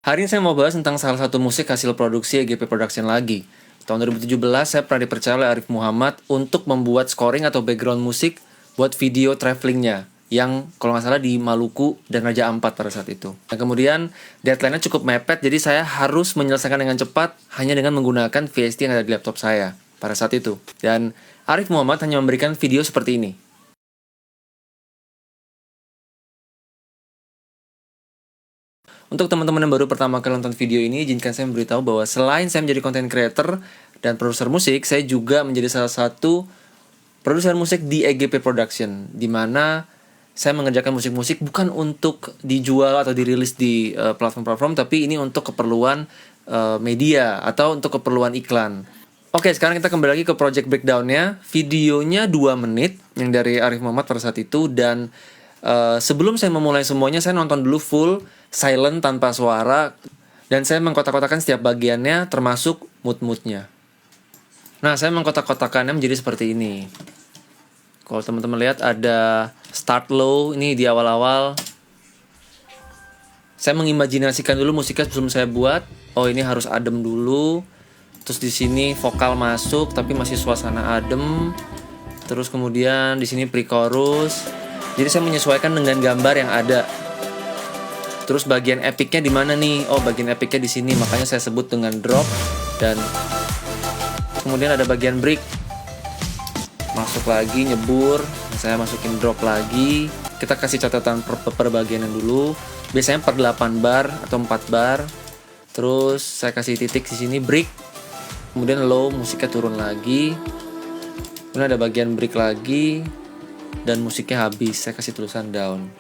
Hari ini saya mau bahas tentang salah satu musik hasil produksi EGP Production lagi. Tahun 2017 saya pernah dipercaya oleh Arif Muhammad untuk membuat scoring atau background musik buat video travelingnya yang kalau nggak salah di Maluku dan Raja Ampat pada saat itu. Nah, kemudian deadline-nya cukup mepet, jadi saya harus menyelesaikan dengan cepat hanya dengan menggunakan VST yang ada di laptop saya pada saat itu. Dan Arif Muhammad hanya memberikan video seperti ini. Untuk teman-teman yang baru pertama kali nonton video ini, izinkan saya memberitahu bahwa selain saya menjadi content creator dan produser musik, saya juga menjadi salah satu produser musik di EGP Production, di mana saya mengerjakan musik-musik bukan untuk dijual atau dirilis di platform-platform, tapi ini untuk keperluan media atau untuk keperluan iklan. Oke, sekarang kita kembali lagi ke project breakdown-nya. Videonya 2 menit yang dari Arif Muhammad pada saat itu, dan sebelum saya memulai semuanya, saya nonton dulu full silent tanpa suara, dan saya mengkotak-kotakan setiap bagiannya termasuk mood-moodnya. Nah, saya mengkotak-kotakannya menjadi seperti ini. Kalau teman-teman lihat ada start low ini di awal-awal. Saya mengimajinasikan dulu musiknya sebelum saya buat. Oh, ini harus adem dulu. Terus di sini vokal masuk tapi masih suasana adem. Terus kemudian di sini pre-chorus. Jadi saya menyesuaikan dengan gambar yang ada. Terus bagian epicnya di mana nih? Oh, bagian epicnya di sini, makanya saya sebut dengan drop. Dan kemudian ada bagian break. Masuk lagi, nyebur. Saya masukin drop lagi. Kita kasih catatan per bagiannya dulu. Biasanya per 8 bar atau 4 bar. Terus saya kasih titik di sini break. Kemudian low, musiknya turun lagi. Kemudian ada bagian break lagi. Dan musiknya habis, saya kasih tulisan down.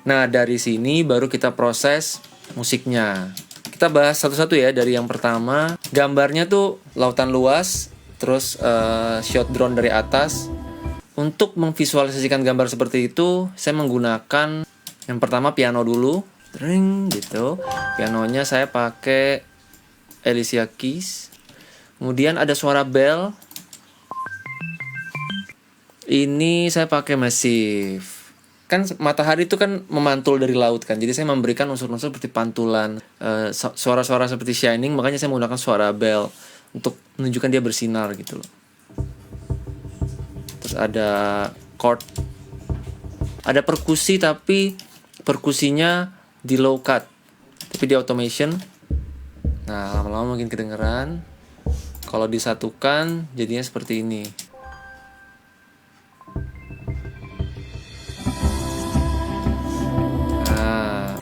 Nah, dari sini baru kita proses musiknya. Kita bahas satu-satu ya. Dari yang pertama, gambarnya tuh lautan luas, terus shot drone dari atas. Untuk memvisualisasikan gambar seperti itu, saya menggunakan yang pertama piano dulu, ring gitu. Pianonya saya pakai Alicia Keys. Kemudian ada suara bell. Ini saya pakai Massive. Kan matahari itu kan memantul dari laut kan, jadi saya memberikan unsur-unsur seperti pantulan, suara-suara seperti shining, makanya saya menggunakan suara bell untuk menunjukkan dia bersinar gitu loh. Terus ada chord, ada perkusi tapi perkusinya di low cut, tapi di automation. Nah, lama-lama mungkin kedengeran. Kalau disatukan jadinya seperti ini.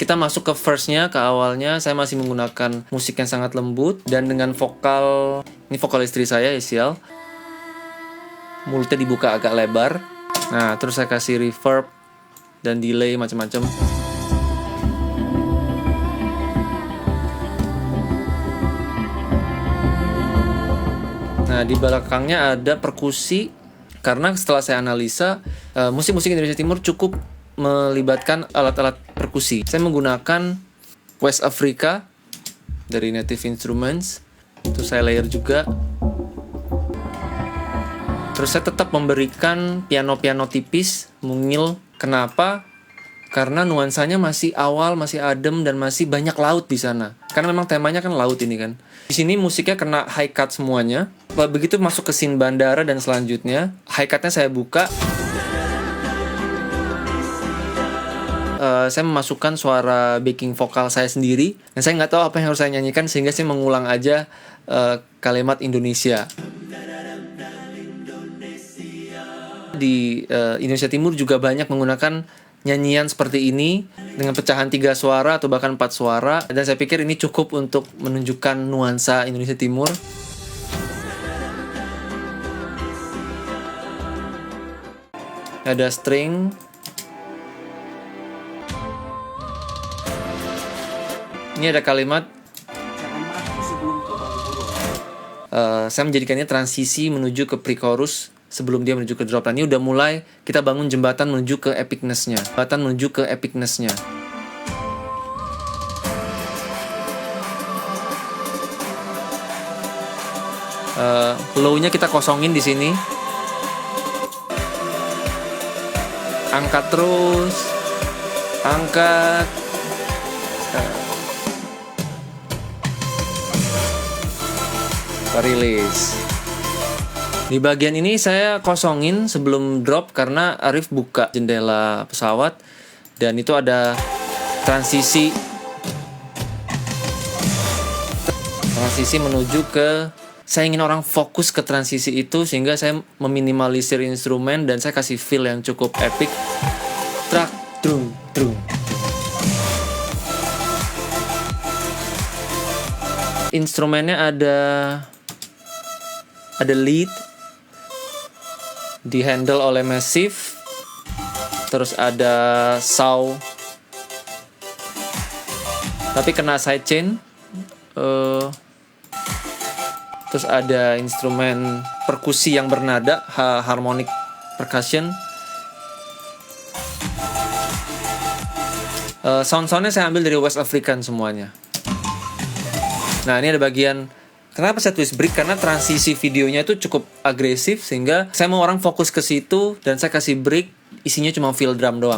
Kita masuk ke verse-nya, ke awalnya. Saya masih menggunakan musik yang sangat lembut dan dengan vokal, ini vokal istri saya, Isial. Mulutnya dibuka agak lebar. Nah, terus saya kasih reverb dan delay macam-macam. Nah, di belakangnya ada perkusi, karena setelah saya analisa, musik-musik Indonesia Timur cukup melibatkan alat-alat perkusi. Saya menggunakan West Africa dari Native Instruments. Itu saya layer juga. Terus saya tetap memberikan piano-piano tipis, mungil. Kenapa? Karena nuansanya masih awal, masih adem, dan masih banyak laut di sana. Karena memang temanya kan laut ini kan. Di sini musiknya kena high cut semuanya. Begitu masuk ke scene bandara dan selanjutnya, high cutnya saya buka. Saya memasukkan suara backing vokal saya sendiri, dan saya nggak tahu apa yang harus saya nyanyikan, sehingga saya mengulang aja kalimat Indonesia. Di Indonesia Timur juga banyak menggunakan nyanyian seperti ini dengan pecahan 3 suara atau bahkan 4 suara, dan saya pikir ini cukup untuk menunjukkan nuansa Indonesia Timur. Ada string. Ini ada kalimat. Saya menjadikannya transisi menuju ke pre-chorus sebelum dia menuju ke drop. Nah, ini udah mulai kita bangun jembatan menuju ke epicness-nya. Low-nya kita kosongin di sini. Angkat terus. Angkat. Kita rilis. Di bagian ini saya kosongin sebelum drop karena Arif buka jendela pesawat dan itu ada transisi menuju ke, saya ingin orang fokus ke transisi itu sehingga saya meminimalisir instrumen dan saya kasih feel yang cukup epic. Trak, drung, drung. Instrumennya ada lead, di handle oleh Massive, terus ada saw, tapi kena sidechain, terus ada instrumen perkusi yang bernada, harmonic percussion. Sound-soundnya saya ambil dari West African semuanya. Nah, ini ada bagian, kenapa saya tulis break? Karena transisi videonya itu cukup agresif sehingga saya mau orang fokus ke situ dan saya kasih break, isinya cuma feel drum doang.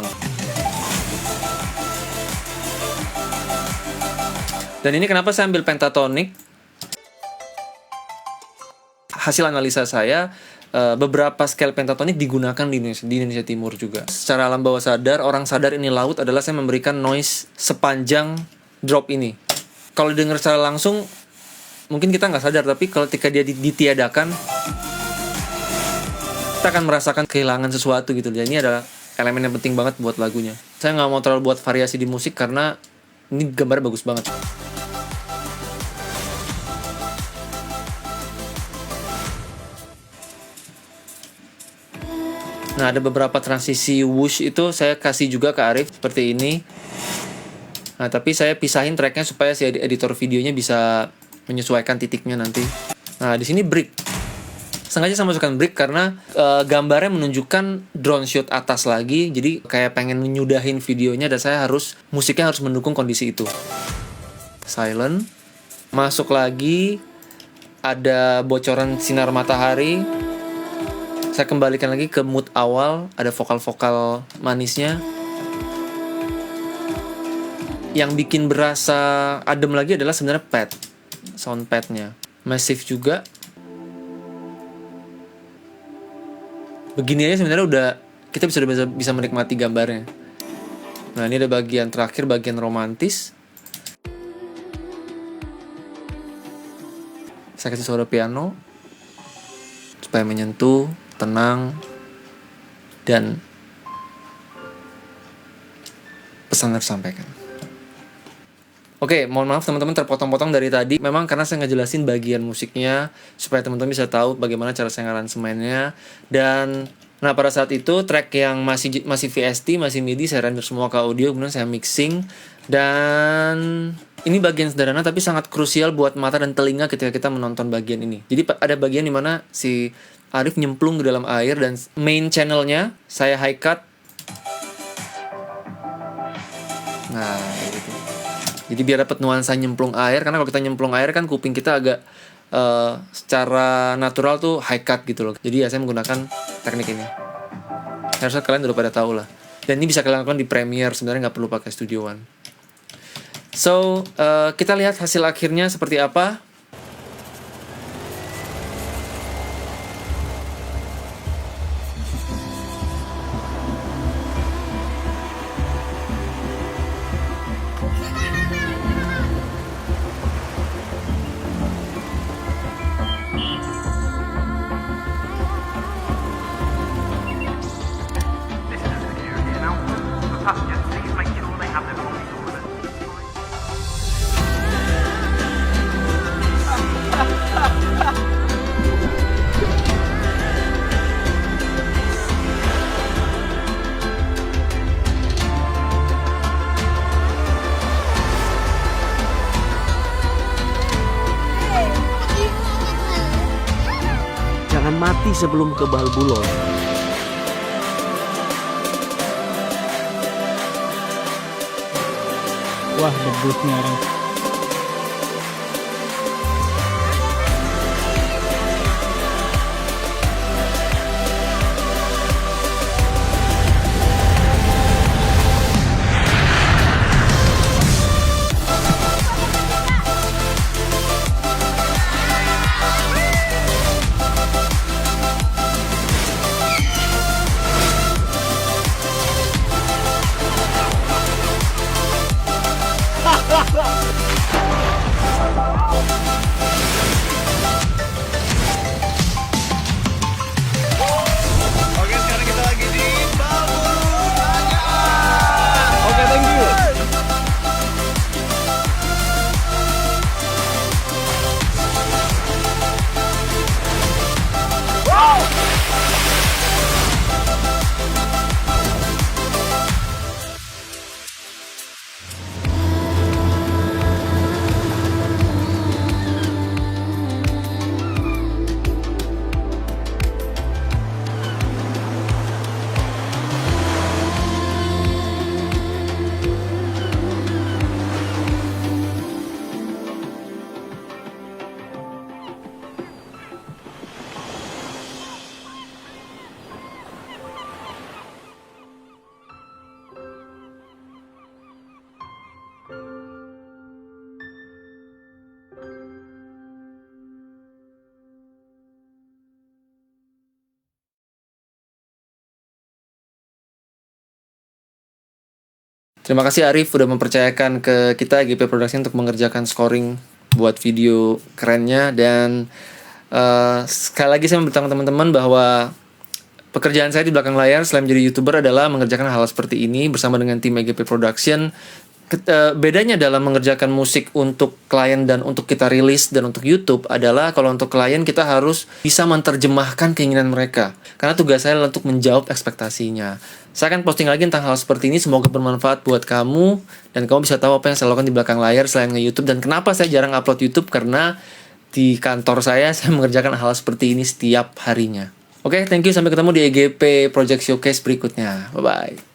Dan ini kenapa saya ambil pentatonic? Hasil analisa saya, beberapa scale pentatonic digunakan di Indonesia Timur juga. Secara alam bawah sadar, orang sadar ini laut adalah saya memberikan noise sepanjang drop ini. Kalau dengar secara langsung mungkin kita nggak sadar, tapi ketika dia ditiadakan kita akan merasakan kehilangan sesuatu gitu. Dan ini adalah elemen yang penting banget buat lagunya. Saya nggak mau terlalu buat variasi di musik karena ini gambarnya bagus banget. Nah, ada beberapa transisi whoosh itu saya kasih juga ke Arif seperti ini. Nah, tapi saya pisahin tracknya supaya si editor videonya bisa menyesuaikan titiknya nanti. Nah, di sini break. Sengaja saya masukkan break karena gambarnya menunjukkan drone shot atas lagi. Jadi kayak pengen menyudahin videonya dan musiknya harus mendukung kondisi itu. Silent. Masuk lagi. Ada bocoran sinar matahari. Saya kembalikan lagi ke mood awal. Ada vokal-vokal manisnya. Yang bikin berasa adem lagi adalah sebenarnya pad, sound padnya. Massive juga. Begini aja sebenarnya kita bisa menikmati gambarnya. Nah, ini ada bagian terakhir, bagian romantis. Saya kasih suara piano supaya menyentuh, tenang, dan pesan tersampaikan. Oke, mohon maaf teman-teman terpotong-potong dari tadi. Memang karena saya ngejelasin bagian musiknya supaya teman-teman bisa tahu bagaimana cara saya ngaransemennya. Dan nah, pada saat itu track yang masih VST, masih MIDI, saya render semua ke audio, kemudian saya mixing. Dan ini bagian sederhana tapi sangat krusial buat mata dan telinga ketika kita menonton bagian ini. Jadi ada bagian dimana si Arif nyemplung ke dalam air dan main channelnya saya high cut. Nah, gitu. Jadi biar dapat nuansa nyemplung air, karena kalau kita nyemplung air kan kuping kita agak secara natural tuh high cut gitu loh. Jadi ya saya menggunakan teknik ini. Harusnya kalian udah pada tahu lah. Dan ini bisa kalian lakukan di Premiere, sebenarnya nggak perlu pakai Studio One. So, kita lihat hasil akhirnya seperti apa. Jangan mati sebelum kebal bulor. Wah, debusnya orang. Terima kasih Arif udah mempercayakan ke kita EGP Production untuk mengerjakan scoring buat video kerennya. Dan sekali lagi saya memberitahu teman-teman bahwa pekerjaan saya di belakang layar selain menjadi YouTuber adalah mengerjakan hal seperti ini bersama dengan tim EGP Production. Bedanya dalam mengerjakan musik untuk klien dan untuk kita rilis dan untuk YouTube adalah kalau untuk klien kita harus bisa menerjemahkan keinginan mereka. Karena tugas saya adalah untuk menjawab ekspektasinya. Saya akan posting lagi tentang hal seperti ini, semoga bermanfaat buat kamu dan kamu bisa tahu apa yang saya lakukan di belakang layar selain nge-YouTube. Dan kenapa saya jarang upload YouTube, karena di kantor saya mengerjakan hal seperti ini setiap harinya. Oke, thank you, sampai ketemu di EGP Project Showcase berikutnya. Bye-bye.